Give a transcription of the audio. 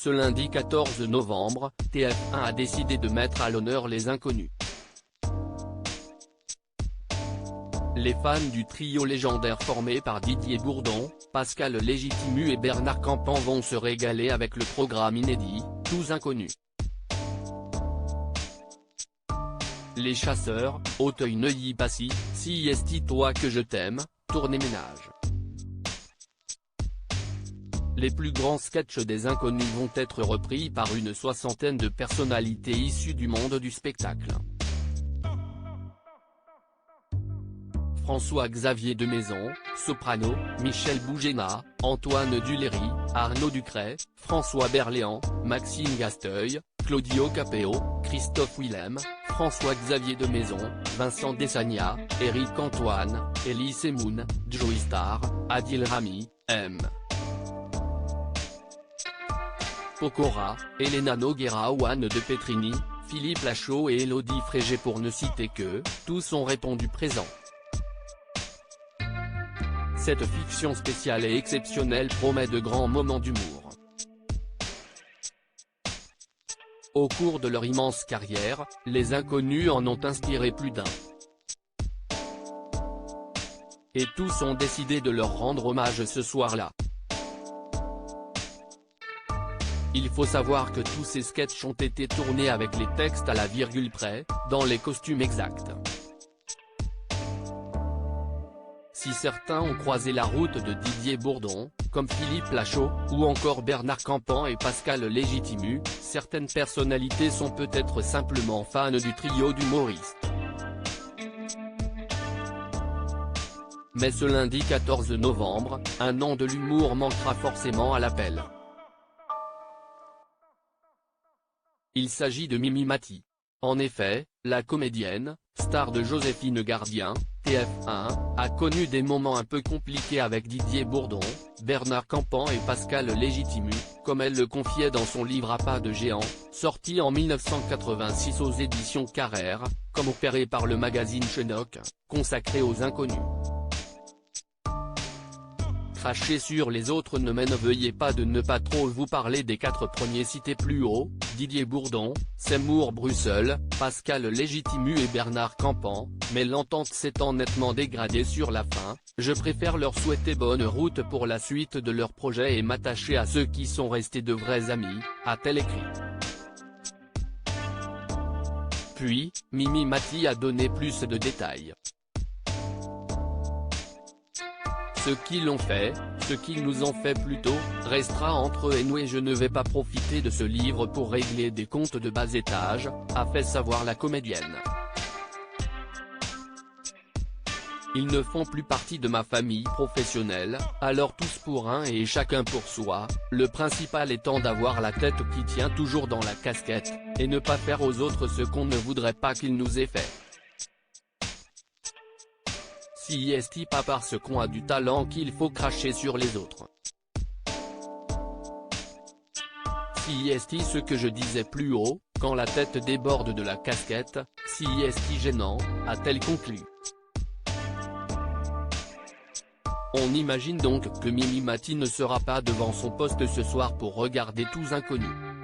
Ce lundi 14 novembre, TF1 a décidé de mettre à l'honneur les inconnus. Les fans du trio légendaire formé par Didier Bourdon, Pascal Légitimu et Bernard Campan vont se régaler avec le programme inédit, Tous inconnus. Les chasseurs, Auteuil-Neuilly-Passy, Si est-il toi que je t'aime, Tournée ménage. Les plus grands sketchs des inconnus vont être repris par une soixantaine de personnalités issues du monde du spectacle. François-Xavier de Maison, Soprano, Michel Bougéna, Antoine Duléry, Arnaud Ducret, François Berléand, Maxime Gasteuil, Claudio Capéo, Christophe Willem, François-Xavier de Maison, Vincent Desagna, Éric Antoine, Elie Semoun, Joey Star, Adil Rami, M. Pokora, Elena Noguera ou Anne de Petrini, Philippe Lachaud et Élodie Frégé pour ne citer que, tous ont répondu présent. Cette fiction spéciale et exceptionnelle promet de grands moments d'humour. Au cours de leur immense carrière, les inconnus en ont inspiré plus d'un. Et tous ont décidé de leur rendre hommage ce soir-là. Il faut savoir que tous ces sketchs ont été tournés avec les textes à la virgule près, dans les costumes exacts. Si certains ont croisé la route de Didier Bourdon, comme Philippe Lachaud, ou encore Bernard Campan et Pascal Légitimu, certaines personnalités sont peut-être simplement fans du trio d'humoristes. Mais ce lundi 14 novembre, un nom de l'humour manquera forcément à l'appel. Il s'agit de Mimi Mati. En effet, la comédienne, star de Joséphine Gardien, TF1, a connu des moments un peu compliqués avec Didier Bourdon, Bernard Campan et Pascal Légitimu, comme elle le confiait dans son livre À pas de géant, sorti en 1986 aux éditions Carrère, comme opéré par le magazine Chenoc, consacré aux inconnus. Cracher sur les autres ne veuillez pas de ne pas trop vous parler des 4 premiers cités plus haut, Didier Bourdon, Seymour Brussel, Pascal Légitimu et Bernard Campan, mais l'entente s'étant nettement dégradée sur la fin, je préfère leur souhaiter bonne route pour la suite de leur projet et m'attacher à ceux qui sont restés de vrais amis, a-t-elle écrit. Puis, Mimi Mati a donné plus de détails. Ceux qui l'ont fait, ce qu'ils nous ont fait plutôt, restera entre eux et nous et je ne vais pas profiter de ce livre pour régler des comptes de bas étage, a fait savoir la comédienne. Ils ne font plus partie de ma famille professionnelle, alors tous pour un et chacun pour soi, le principal étant d'avoir la tête qui tient toujours dans la casquette, et ne pas faire aux autres ce qu'on ne voudrait pas qu'ils nous aient fait. Si est-il pas parce qu'on a du talent qu'il faut cracher sur les autres. Si est-il ce que je disais plus haut, quand la tête déborde de la casquette, si est-il gênant, a-t-elle conclu. On imagine donc que Mimi Mati ne sera pas devant son poste ce soir pour regarder Tous inconnus.